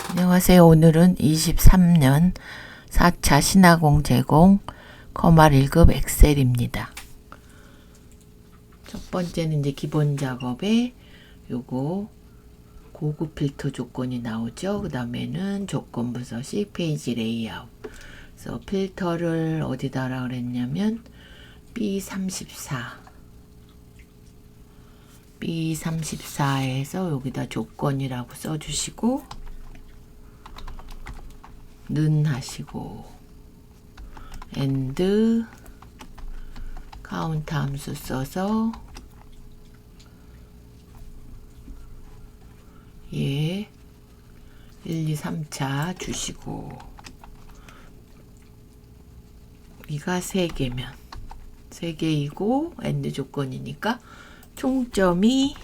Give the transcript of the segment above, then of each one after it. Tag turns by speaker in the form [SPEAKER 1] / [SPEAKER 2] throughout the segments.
[SPEAKER 1] 안녕하세요. 오늘은 23년 4차 신화공 제공 커말 1급 엑셀입니다. 첫 번째는 이제 기본 작업에 요거 고급 필터 조건이 나오죠. 그 다음에는 조건부 서식 페이지 레이아웃. 그래서 필터를 어디다 하라 그랬냐면 B34에서 여기다 조건이라고 써주시고 는 하시고 and 카운트 함수 써서 예 1, 2, 3차 주시고 이가 3개면 3개이고 and 조건이니까 총점이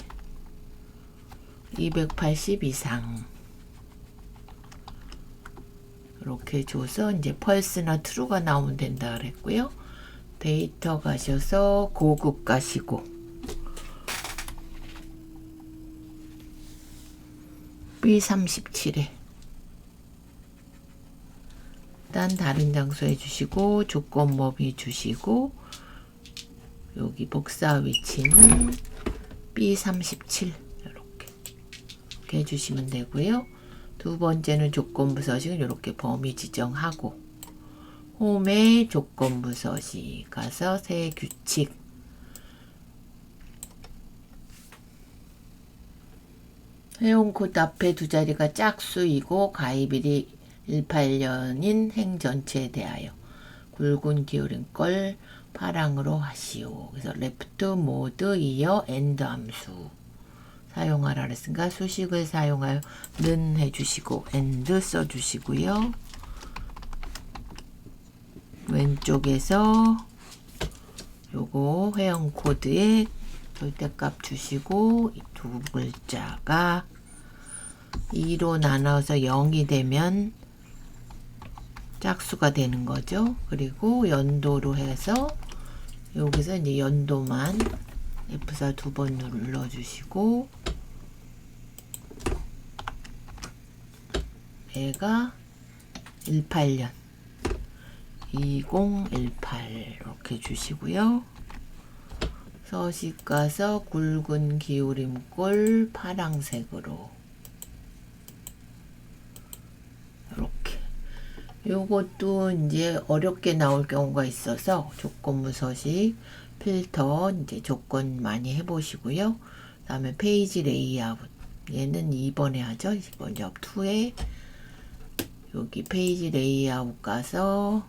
[SPEAKER 1] 280 이상 이렇게 줘서 이제 펄스나 true가 나오면 된다 그랬고요. 데이터 가셔서 고급 가시고 B37에 일단 다른 장소 해주시고 조건 범위 주시고 여기 복사 위치는 B37 이렇게 해주시면 되고요. 두 번째는 조건부 서식은 이렇게 범위 지정하고 홈에 조건부 서식 가서 새 규칙 회원 코드 앞에 두 자리가 짝수이고 가입일이 18년인 행 전체에 대하여 굵은 기울인 걸 파랑으로 하시오. 그래서 레프트 모드 이어 엔드 함수 사용하라 그랬으니까 수식을 사용하여 는 해주시고 and 써주시고요. 왼쪽에서 요거 회원 코드에 절대값 주시고 이 두 글자가 2로 나눠서 0이 되면 짝수가 되는 거죠. 그리고 연도로 해서 여기서 이제 연도만 F4 두 번 눌러주시고 얘가 18년 2018 이렇게 주시고요. 서식 가서 굵은 기울임꼴 파랑색으로 이렇게 요것도 이제 어렵게 나올 경우가 있어서 조건부 서식 필터 이제 조건 많이 해보시고요. 그 다음에 페이지 레이아웃 얘는 2번에 하죠. 2번 job 2에 여기 페이지 레이아웃 가서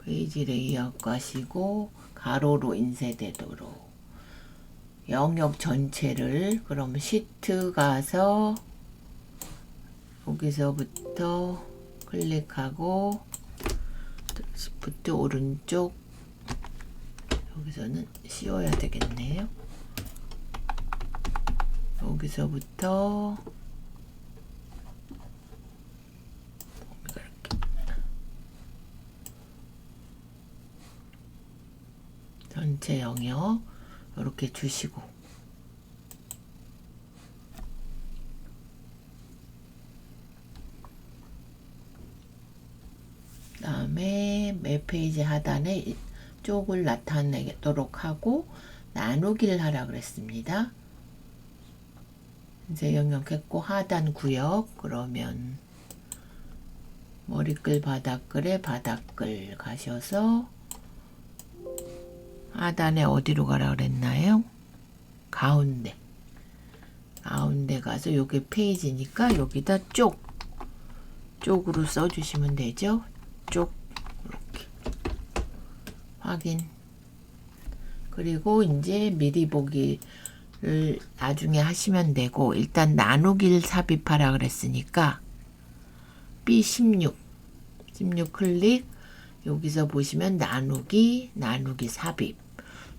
[SPEAKER 1] 페이지 레이아웃 가시고 가로로 인쇄되도록 영역 전체를 그럼 시트 가서 여기서부터 클릭하고 시프트 오른쪽 여기서는 씌워야 되겠네요. 여기서부터 전체 영역 이렇게 주시고 그 다음에 매 페이지 하단에 쪽을 나타내도록 하고 나누기를 하라 그랬습니다. 이제 영역했고 하단 구역 그러면 머리글 바닥글에 바닥글 가셔서 하단에 어디로 가라 그랬나요? 가운데 가서 여기 페이지니까 여기다 쪽으로 써주시면 되죠. 쪽 이렇게 확인. 그리고 이제 미리 보기를 나중에 하시면 되고 일단 나누기를 삽입하라 그랬으니까 B16 클릭 여기서 보시면 나누기 삽입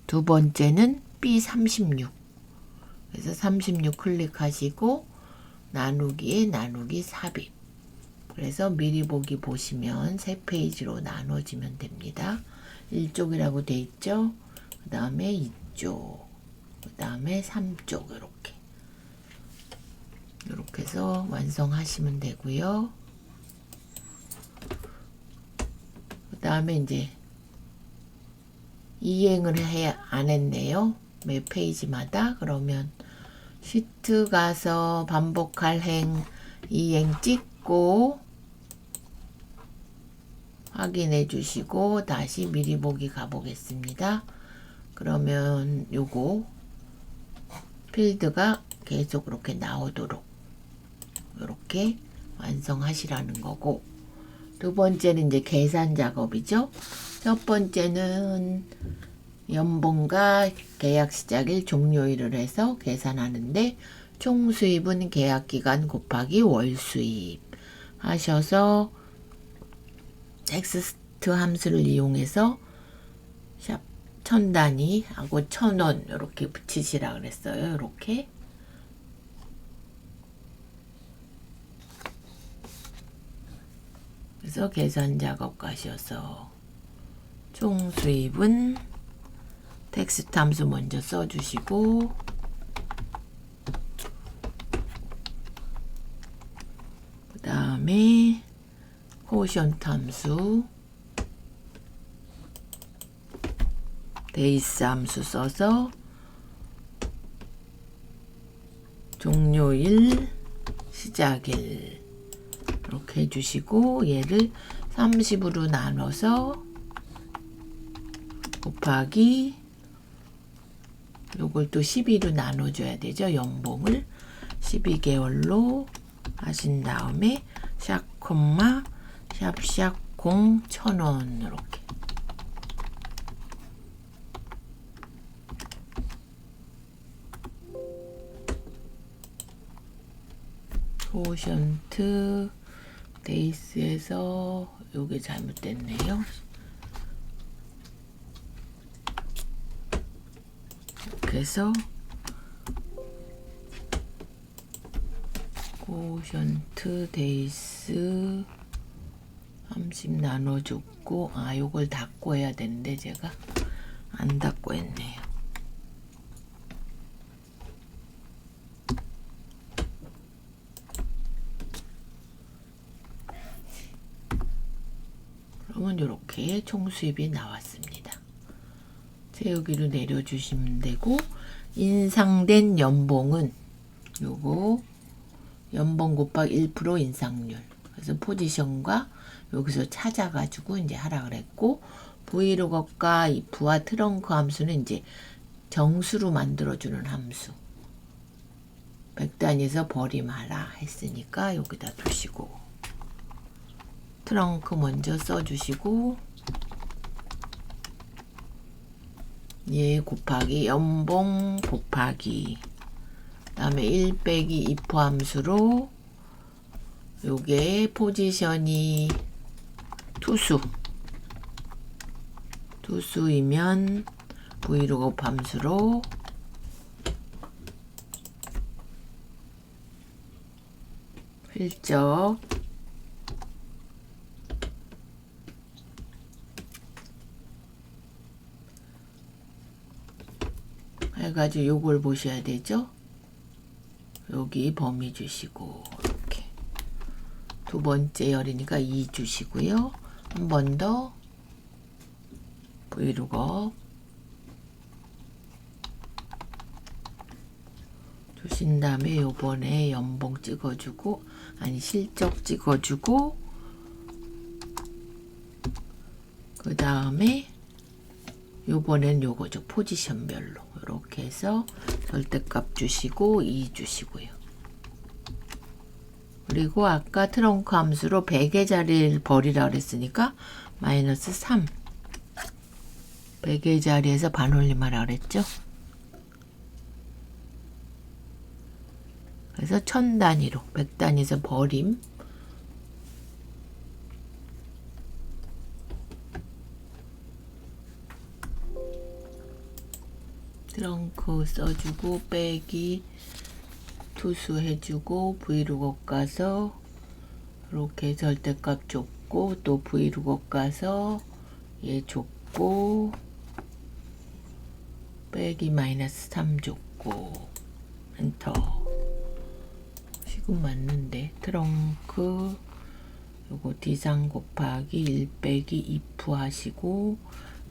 [SPEAKER 1] 두 번째는 B36 그래서 36 클릭하시고 나누기에 나누기 삽입 그래서 미리 보기 보시면 세 페이지로 나눠지면 됩니다. 1쪽이라고 돼 있죠. 그 다음에 2쪽 그 다음에 3쪽 이렇게 해서 완성하시면 되고요. 그 다음에 이제 이행을 안 했네요. 매 페이지마다. 그러면 시트 가서 반복할 행 이행 찍고 확인해 주시고 다시 미리 보기 가보겠습니다. 그러면 요거 필드가 계속 이렇게 나오도록 이렇게 완성하시라는 거고, 두 번째는 이제 계산 작업이죠. 첫 번째는 연봉과 계약 시작일 종료일을 해서 계산하는데, 총 수입은 계약 기간 곱하기 월 수입 하셔서 텍스트 함수를 이용해서 샵 1000단위 하고 1000원 이렇게 붙이시라 그랬어요. 이렇게. 그래서 계산 작업 가셔서 총 수입은 텍스트 함수 먼저 써주시고, 그 다음에 코션트 함수, 데이스 함수 써서 종료일, 시작일 이렇게 해주시고, 얘를 30으로 나눠서 곱하기 요걸 또 12로 나눠줘야 되죠. 연봉을 12개월로 하신 다음에 샵 콤마 샵샵 0 1000원 이렇게. 코션트 데이스에서 요게 잘못됐네요. 그래서 코션트 데이스 30 나눠줬고, 요걸 닫고 해야 되는데 제가 안 닫고 했네요. 그러면 이렇게 총 수입이 나왔습니다. 채우기로 내려주시면 되고, 인상된 연봉은 요거 연봉 곱하기 1% 인상률. 그래서 포지션과 여기서 찾아가지고 이제 하라 그랬고, 브이로그과 if와 트렁크 함수는 이제 정수로 만들어주는 함수. 100단위에서 버림하라 했으니까 여기다 두시고, 트렁크 먼저 써주시고, 얘 곱하기 연봉 곱하기 다음에 1 빼기 if 함수로 요게 포지션이 투수이면 브이로그 함수로 필적 해가지고 요걸 보셔야 되죠. 여기 범위 주시고, 이렇게 두 번째 열이니까 2 주시고요. 한 번 더 브이로그 주신 다음에 요번에 연봉 찍어주고, 아니 실적 찍어주고, 그 다음에 요번엔 요거죠. 포지션별로 이렇게 해서 절대값 주시고 2 주시고요. 그리고 아까 트렁크 함수로 100의 자리를 버리라 그랬으니까 마이너스 3. 100의 자리에서 반올림하라 그랬죠. 그래서 1000단위로 100단위에서 버림. 트렁크 써주고 빼기 투수 해주고 브이로그 가서 이렇게 절대값 줬고, 또 브이로그 가서 얘 줬고 빼기 마이너스 3 줬고 엔터. 지금 맞는데 트렁크 요거 D3 곱하기 1 빼기 if 하시고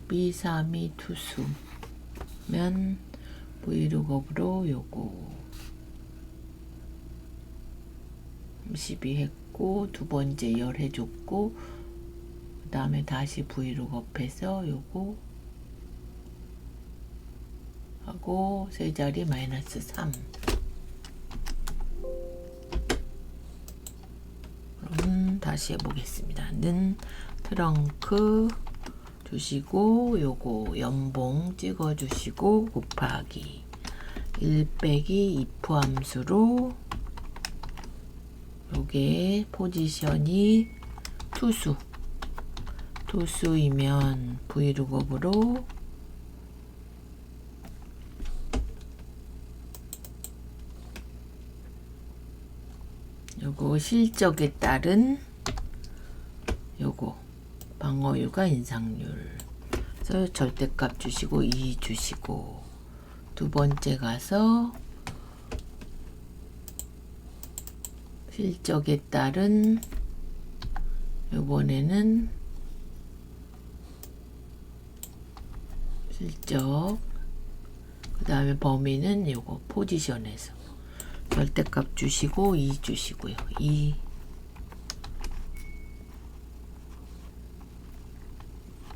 [SPEAKER 1] B3이 투수면 브이로그업으로 요거 32 했고 두 번째 열 해줬고 그 다음에 다시 브이로그업 해서 요거 하고 세 자리 마이너스 3. 그럼 다시 해보겠습니다. 는 트렁크 주시고 요거 연봉 찍어주시고 곱하기 1 빼기 if 함수로 요게 포지션이 투수이면 브이로그업으로 요거 실적에 따른 요거 방어율과 인상률. 그래서 절대값 주시고 2 주시고 두 번째 가서 실적에 따른 요번에는 실적 그 다음에 범위는 요거 포지션에서 절대값 주시고 2 주시고요. 2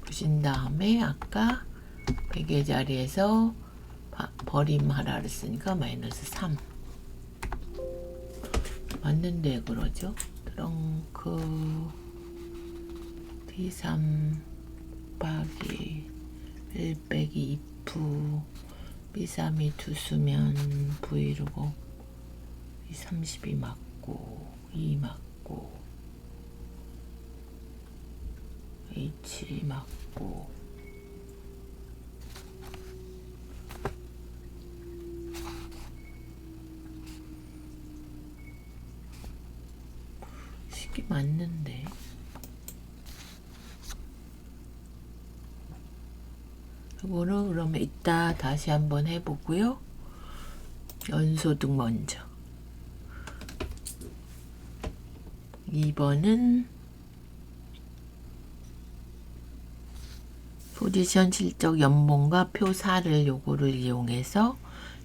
[SPEAKER 1] 주신 다음에 아까 100의 자리에서 버림하라 그랬으니까 마이너스 3 맞는데 그러죠. 트렁크 D3 곱하기 1 빼기 if B3이 투수면 V로고 32 맞고 2 맞고 H 맞고 식이 맞는데 이거는 그러면 이따 다시 한번 해보고요. 연소득 먼저 2번은 포지션 실적 연봉과 표 4를 요거를 이용해서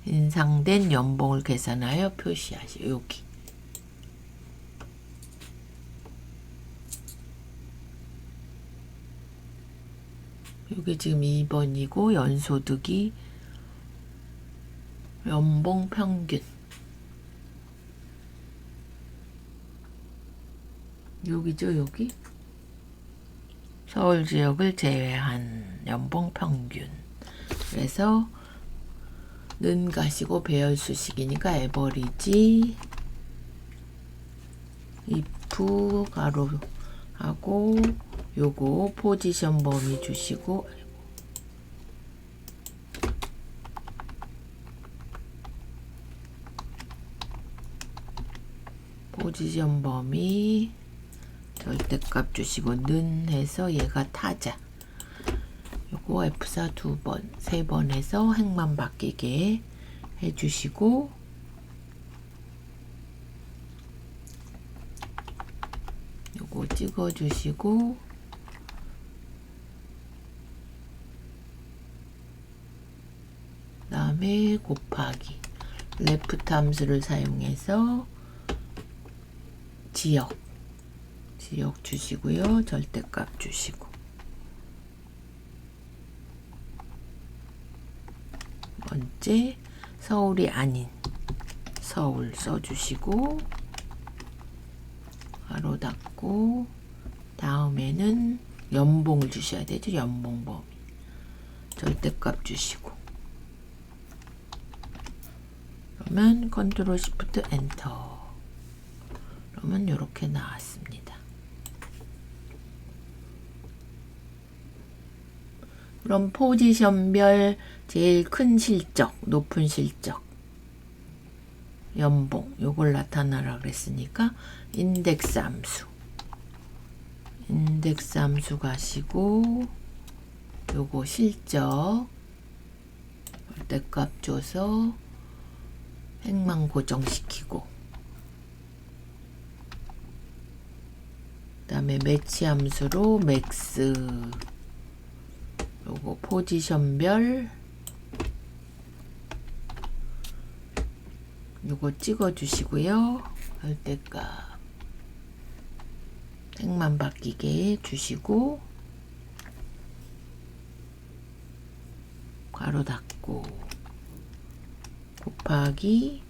[SPEAKER 1] 인상된 연봉을 계산하여 표시하시오. 여기 여기 지금 2번이고 연소득이 연봉 평균 여기죠. 여기 서울 지역을 제외한 연봉 평균. 그래서 는 가시고 배열수식이니까 에버리지 if 가로 하고 요거 포지션 범위 주시고 포지션 범위 절대값 주시고 는 해서 얘가 타자 요거 F4 2번 3번 해서 행만 바뀌게 해주시고 요거 찍어주시고 그 다음에 곱하기 레프트 함수를 사용해서 지역 주시고요. 절대값 주시고 번째 서울이 아닌 서울 써주시고 가로 닫고 다음에는 연봉을 주셔야 되죠. 연봉 범위 절대값 주시고 그러면 컨트롤 시프트 엔터 그러면 이렇게 나왔습니다. 그럼 포지션별 제일 큰 실적, 높은 실적, 연봉 요걸 나타나라 그랬으니까 인덱스 함수 가시고 요거 실적 절대값 줘서 행만 고정시키고, 그 다음에 매치 함수로 맥스, 요거 포지션별 요거 찍어 주시고요. 절대값 행만 바뀌게 주시고, 괄호 닫고 곱하기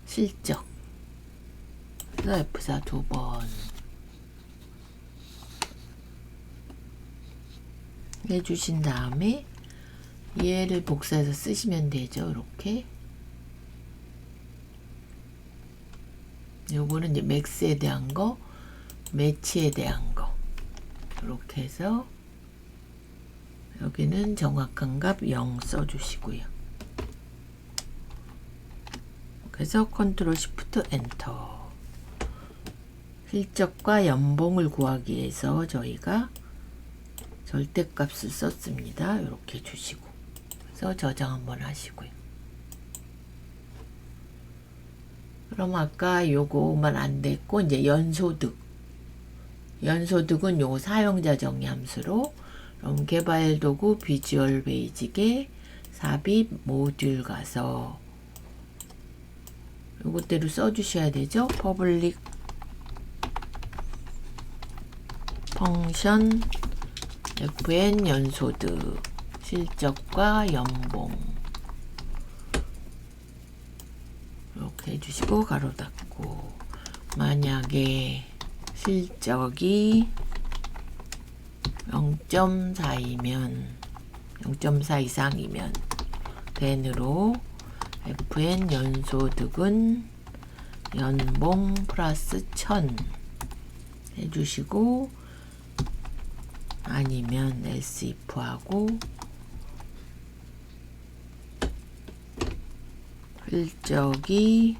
[SPEAKER 1] 실적 F4 두 번 해주신 다음에 얘를 복사해서 쓰시면 되죠. 이렇게 요거는 이제 맥스에 대한 거, 매치에 대한 거, 이렇게 해서 여기는 정확한 값 0 써주시고요. 그래서 컨트롤 시프트 엔터. 실적과 연봉을 구하기 위해서 저희가 절대값을 썼습니다. 이렇게 주시고, 그래서 저장 한번 하시고요. 그럼 아까 요거만 안 됐고, 이제 연소득. 연소득은 요 사용자 정의 함수로, 그럼 개발 도구 비주얼 베이직에 삽입 모듈 가서 요것대로 써주셔야 되죠. 퍼블릭 펑션 fn 연소득 실적과 연봉 이렇게 해주시고 가로 닫고, 만약에 실적이 0.4이면 0.4 이상이면 then으로 fn 연소득은 연봉 플러스 1000 해주시고, 아니면 else if하고 실적이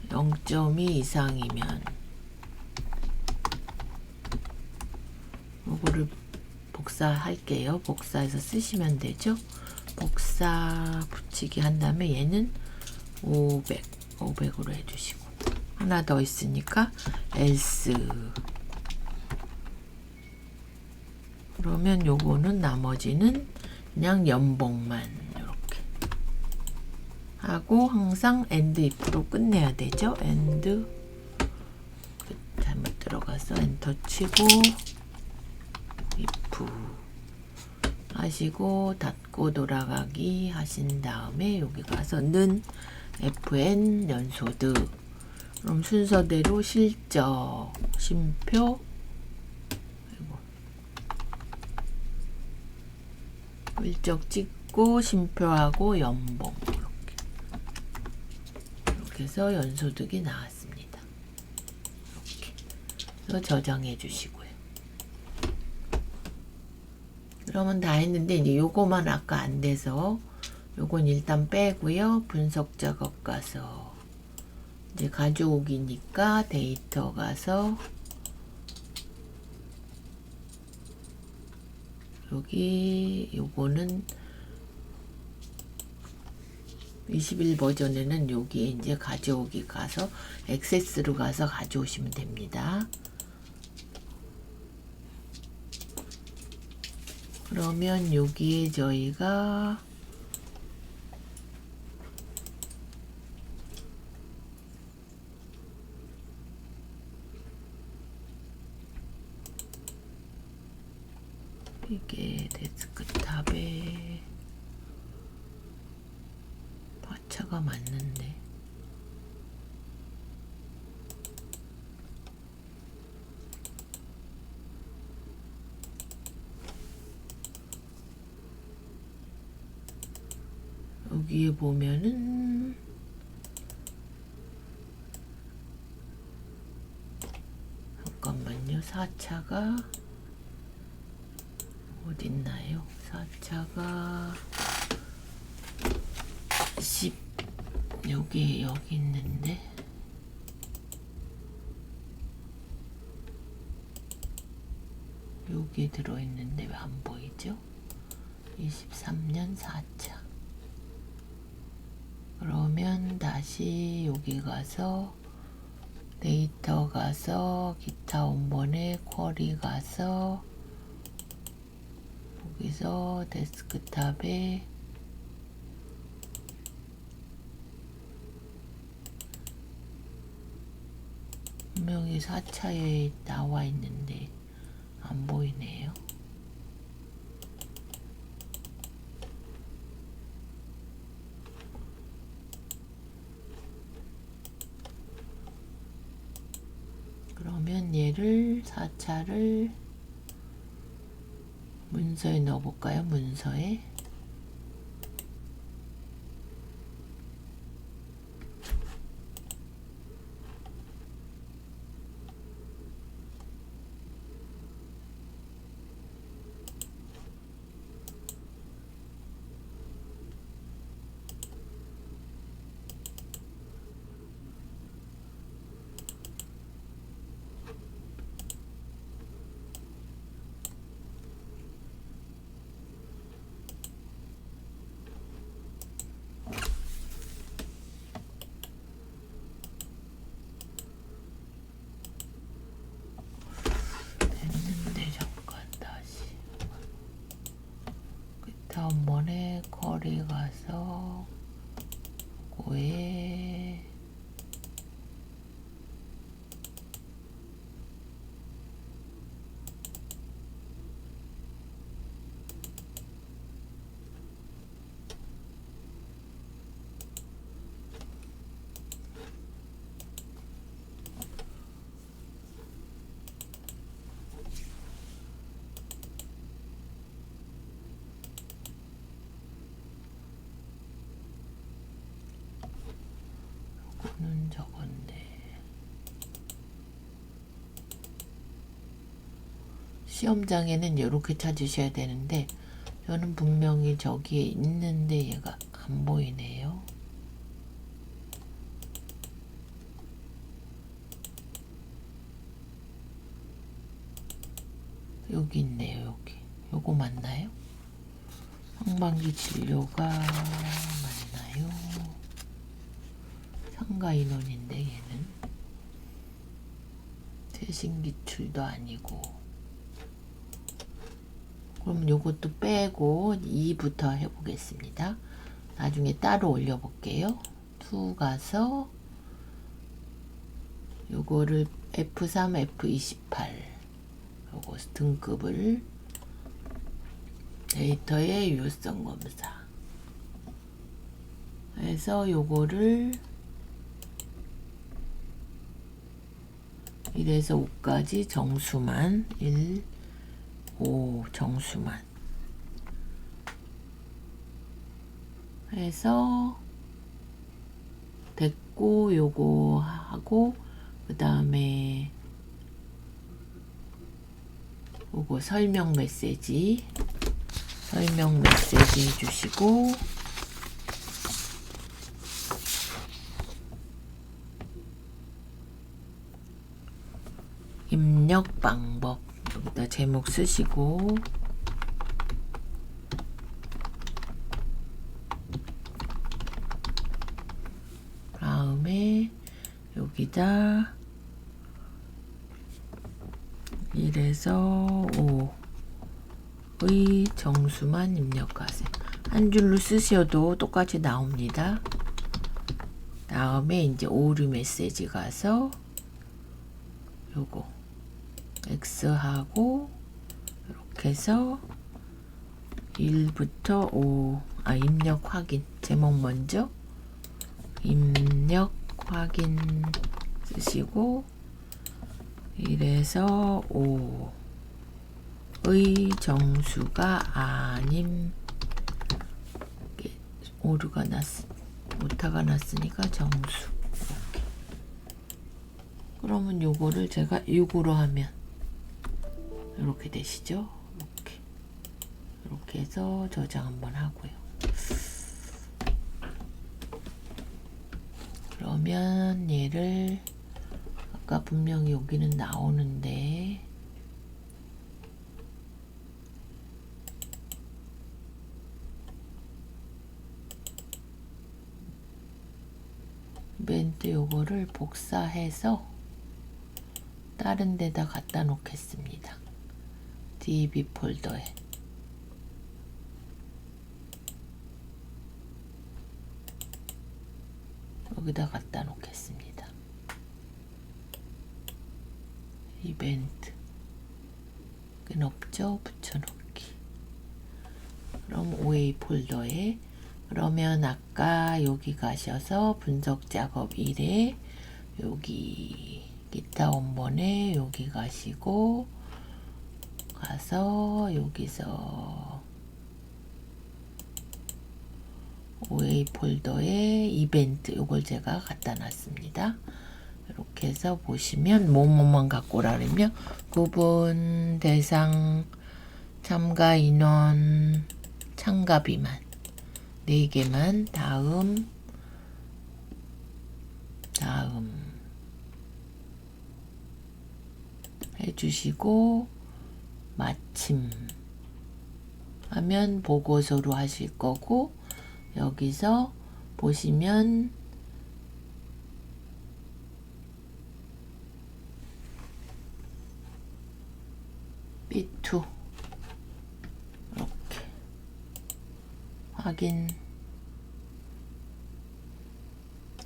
[SPEAKER 1] 0.2 이상이면 요거를 복사할게요. 복사해서 쓰시면 되죠. 복사 붙이기 한 다음에 얘는 500으로 해주시고, 하나 더 있으니까 else. 그러면 요거는 나머지는 그냥 연봉만 이렇게 하고, 항상 and if로 끝내야 되죠. and 잘못 들어가서 엔터 치고 if 하시고 닫고 돌아가기 하신 다음에 여기 가서는 fn 연소득, 그럼 순서대로 실적, 쉼표, 실적 찍고 쉼표하고 연봉, 이렇게 해서 연소득이 나왔습니다. 이렇게 해서 저장해 주시고요. 그러면 다 했는데, 이제 요거만 아까 안 돼서 요건 일단 빼고요. 분석 작업 가서 이제 가져오기니까 데이터 가서 여기 요거는 21 버전에는 여기에 이제 가져오기 가서 액세스로 가서 가져오시면 됩니다. 그러면 여기에 저희가 이게 데스크탑에 화차가 맞는데, 여기에 보면은 잠깐만요. 4차가 어딨나요? 4차가 10 여기 있는데, 여기 들어있는데 왜 안 보이죠? 23년 4차. 그러면 다시 여기 가서 데이터 가서 기타 원본에 쿼리 가서 여기서 데스크탑에 분명히 4차에 나와 있는데 안 보이네요. 그러면 얘를 4차를 문서에 넣어볼까요? 문서에 됐는데 잠깐 다시 기타 원본에 쿼리 가서 그거에 요거는 저건데 시험장에는 이렇게 찾으셔야 되는데 저는 분명히 저기에 있는데 얘가 안 보이네요. 여기 있네요. 여기 요거 맞나요? 상반기 진료가 맞나요? 상가 인원인데 얘는 최신 기출도 아니고 그럼 요것도 빼고 2부터 해보겠습니다. 나중에 따로 올려볼게요. 2 가서 요거를 F3, F28 요거 등급을 데이터의 유효성 검사 해서 요거를 1에서 5까지 정수만 1, 5 정수만 해서 됐고 요거 하고 그 다음에 요거 설명 메시지 해주시고 입력 방법 여기다 제목 쓰시고 다음에 여기다 1에서 5의 정수만 입력하세요. 한 줄로 쓰셔도 똑같이 나옵니다. 다음에 이제 오류 메시지 가서 요거 X하고 이렇게 해서 1부터 5 입력 확인 제목 먼저 입력 확인 쓰시고 1에서 5의 정수가 아님 오류가 오타가 났으니까 정수 이렇게. 그러면 요거를 제가 6으로 하면 이렇게 되시죠. 이렇게 해서 저장 한번 하고요. 그러면 얘를 아까 분명히 여기는 나오는데 이벤트 요거를 복사해서 다른 데다 갖다 놓겠습니다. DB 폴더에. 여기다 갖다 놓겠습니다. 이벤트. 꽤 넓죠? 붙여놓기. 그럼 OA 폴더에, 그러면 아까 여기 가셔서 분석 작업 1에 여기 기타 원본에 여기 가시고 가서 여기서 OA 폴더에 이벤트 요걸 제가 갖다 놨습니다. 이렇게 해서 보시면 뭐뭐만 갖고 오라 그러면 구분, 대상, 참가 인원, 참가비만 4개만 다음 해주시고 마침 하면 보고서로 하실 거고, 여기서 보시면 B2 이렇게 확인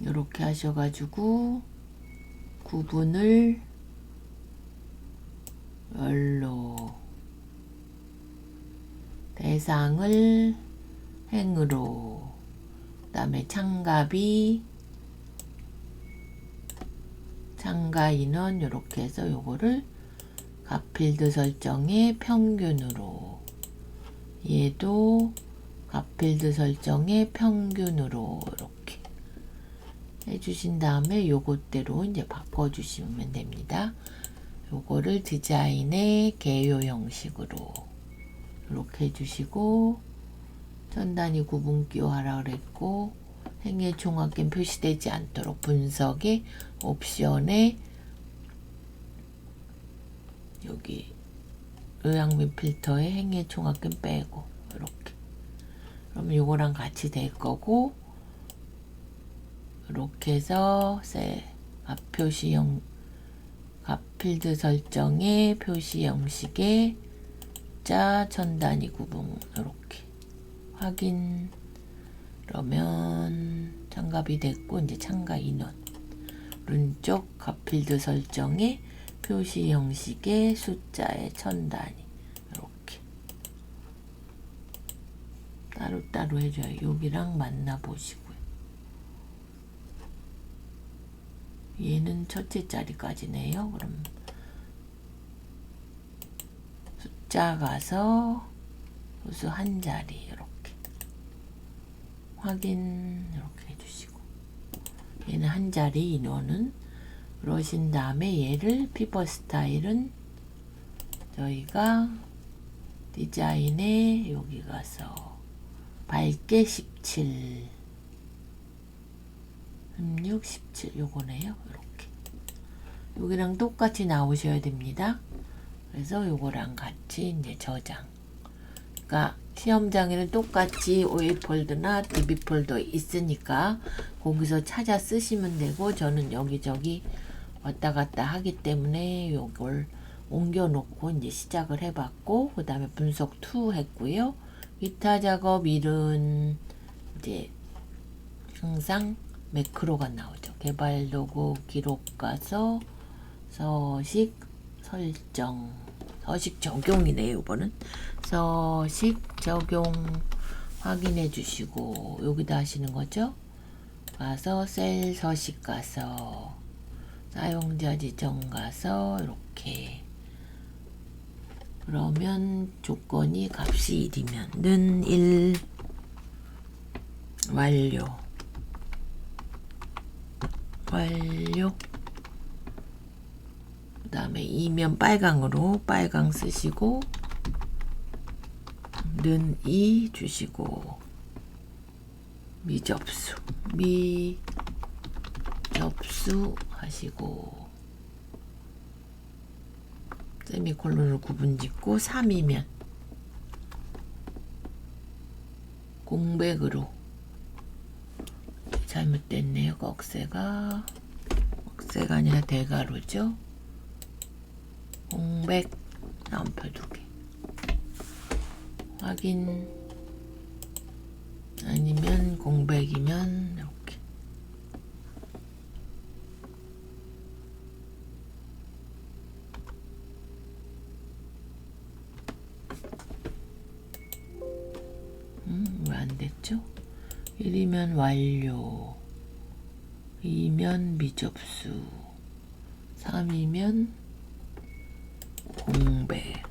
[SPEAKER 1] 이렇게 하셔가지고 구분을 열로, 대상을 행으로, 그 다음에 참가비, 참가 인원 이렇게 해서 요거를 값필드 설정의 평균으로, 얘도 값필드 설정의 평균으로 이렇게 해주신 다음에 요것대로 이제 바꿔주시면 됩니다. 요거를 디자인의 개요 형식으로 이렇게 해주시고, 전 단위 구분 기호하라 그랬고, 행의 총합계는 표시되지 않도록 분석의 옵션에 여기 요약 및 필터에 행의 총합계는 빼고 이렇게. 그럼 요거랑 같이 될 거고, 이렇게 해서 표시형 필드 설정의 표시 형식의 전 단위 구분 이렇게 확인. 그러면 참가비 됐고, 이제 참가 인원 오른쪽 값필드 설정의 표시 형식의 숫자의 천 단위 이렇게 따로따로 해줘요. 여기랑 만나 보시고요. 얘는 첫째 자리까지네요. 그럼 숫자 가서 소수 한 자리 이렇게 확인 이렇게 해주시고, 얘는 한 자리 인원은 그러신 다음에 얘를 피벗 스타일은 저희가 디자인에 여기 가서 밝게 17 16, 17 요거네요. 이렇게 여기랑 똑같이 나오셔야 됩니다. 그래서 요거랑 같이 이제 저장. 그러니까 시험장에는 똑같이 OA 폴더나 DB 폴더 있으니까 거기서 찾아 쓰시면 되고, 저는 여기저기 왔다 갔다 하기 때문에 요걸 옮겨 놓고 이제 시작을 해봤고, 그 다음에 분석 2 했고요. 기타 작업 1은 이제 항상 매크로가 나오죠. 개발 도구 기록 가서 서식 설정, 서식 적용이네요. 이번은 서식 적용 확인해 주시고, 여기다 하시는 거죠. 가서 셀 서식 가서 사용자 지정 가서 이렇게, 그러면 조건이 값이 1이면 1 완료 그 다음에 2면 빨강으로 빨강 쓰시고 는 2 주시고, 미접수 하시고 세미콜론을 구분 짓고, 3이면 공백으로 잘못됐네요. 꺽쇠가 아니라 대가로죠. 공백 나옴표 2개 확인, 아니면 공백이면 이렇게. 왜 안 됐죠? 1이면 완료, 2면 미접수, 3이면 공백.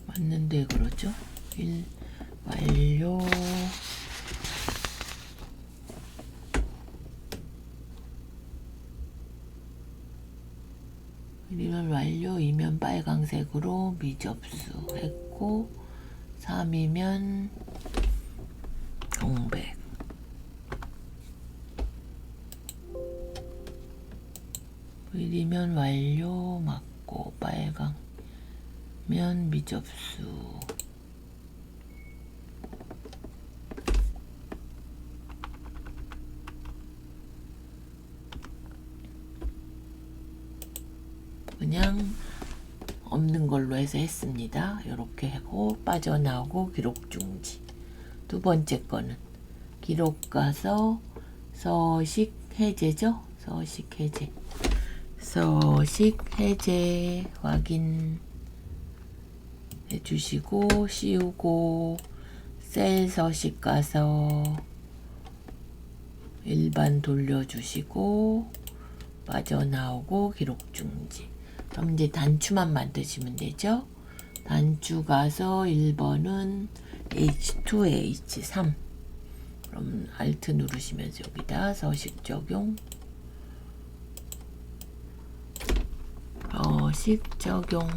[SPEAKER 1] 맞는데 그러죠? 1 완료, 1이면 완료, 2면 빨강색으로 미접수 했고, 3이면 공백. 일이면 완료 맞고, 빨강면 미접수. 그냥 없는 걸로 해서 했습니다. 이렇게 하고 빠져나오고 기록 중지. 두 번째 거는 기록 가서 서식 해제죠. 서식 해제 확인 해주시고, 씌우고, 셀 서식 가서 일반 돌려주시고, 빠져나오고 기록 중지. 그럼 이제 단추만 만드시면 되죠. 단추 가서 1번은 H2, H3. 그럼 Alt 누르시면서 여기다 서식 적용. 서식 적용.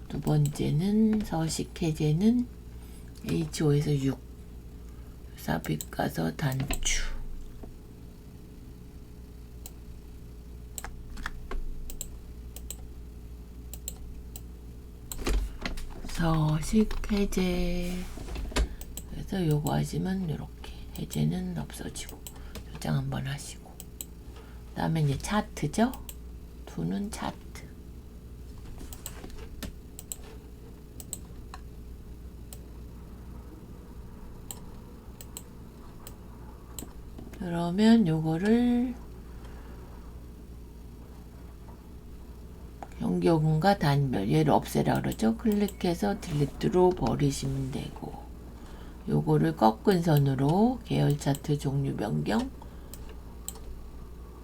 [SPEAKER 1] 두 번째는 서식 해제는 H5에서 6. 삽입 가서 단추. 서식 해제. 그래서 요거 하시면 이렇게 해제는 없어지고, 요장 한번 하시고. 그 다음에 이제 차트죠. 2는 차트. 그러면 요거를 연결군과 단별, 얘를 없애라 그러죠. 클릭해서 딜리트로 버리시면 되고, 요거를 꺾은 선으로 계열 차트 종류 변경,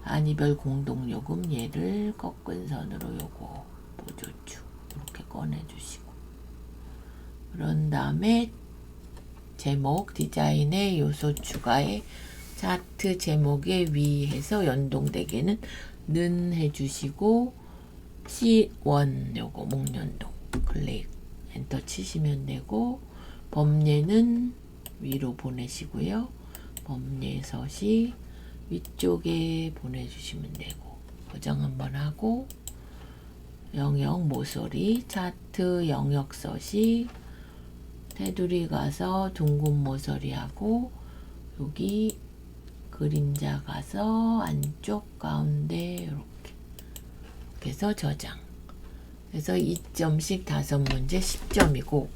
[SPEAKER 1] 단위별 공동요금, 얘를 꺾은 선으로 요거 보조축 이렇게 꺼내주시고, 그런 다음에 제목 디자인의 요소 추가에 차트 제목에 위해서 연동되게는 는 해주시고, C1 요거 목련동 클릭 엔터 치시면 되고, 범례는 위로 보내시고요. 범례 서식 위쪽에 보내주시면 되고, 고정 한번 하고, 영역 모서리 차트 영역 서식 테두리 가서 둥근 모서리 하고, 여기 그림자 가서 안쪽 가운데 이렇게 해서 저장. 그래서 2점씩 5문제 10점이고,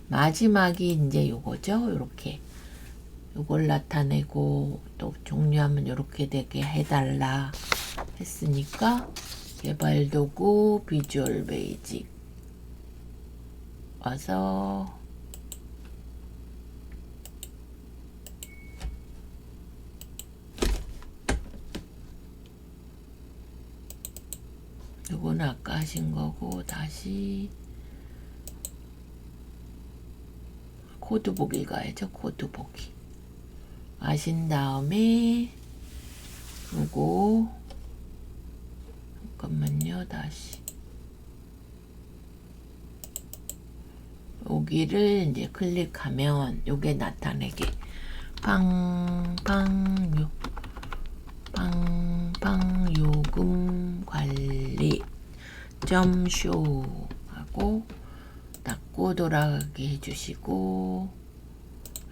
[SPEAKER 1] 마지막이 이제 요거죠. 요렇게 요걸 나타내고 또 종료하면 요렇게 되게 해달라 했으니까, 개발도구 비주얼 베이직 와서 요거는 아까 하신 거고, 다시 코드 보기 가야죠. 코드 보기 하신 다음에 요거 잠깐만요. 다시 여기를 이제 클릭하면 요게 나타내게 팡팡 요금 관리 점쇼 하고 닫고 돌아가게 해주시고,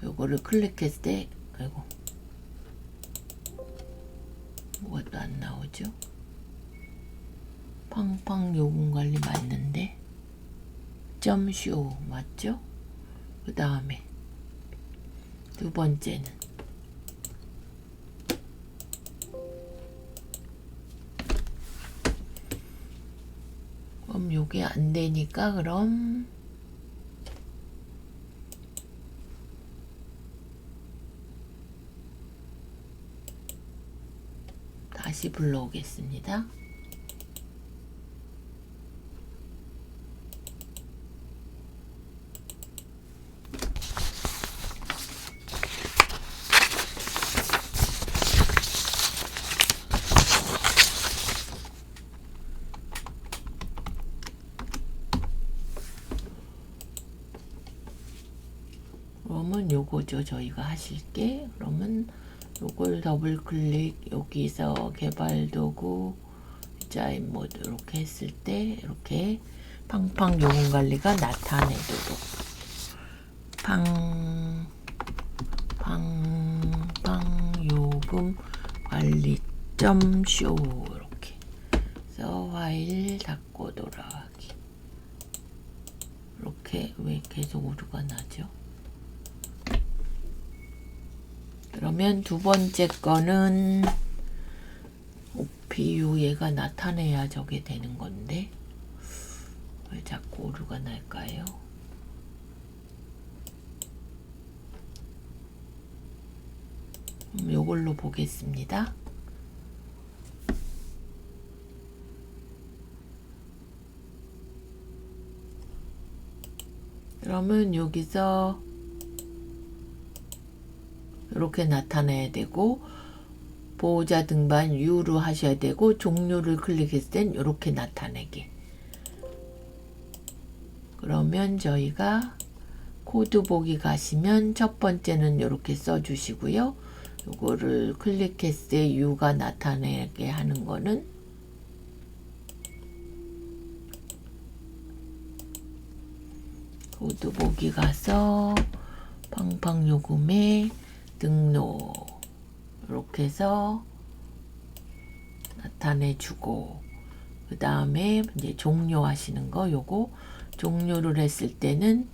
[SPEAKER 1] 요거를 클릭했을 때 아이고 뭐가 또 안 나오죠? 팡팡 요금 관리 맞는데 점쇼 맞죠? 그 다음에 두 번째는 그럼 요게 안 되니까 그럼 다시 불러오겠습니다. 그러면 요거죠. 저희가 하실 게. 그러면 요걸 더블 클릭 여기서 개발 도구 디자인 모드 이렇게 했을 때 이렇게 팡팡 요금 관리가 나타내도록 팡팡 요금 관리 점쇼 이렇게 해서 파일 닫고 돌아가기. 이렇게 왜 계속 오류가 나죠? 그러면 두 번째 거는 OPU 얘가 나타내야 저게 되는 건데 왜 자꾸 오류가 날까요? 요걸로 보겠습니다. 그러면 여기서 이렇게 나타내야 되고 보호자 등반 U로 하셔야 되고 종료를 클릭했을 땐 이렇게 나타내게. 그러면 저희가 코드 보기 가시면 첫 번째는 이렇게 써주시고요. 요거를 클릭했을 때 U가 나타내게 하는 거는 코드 보기 가서 팡팡 요금에 등록 이렇게 해서 나타내주고 그 다음에 이제 종료하시는 거 요거 종료를 했을 때는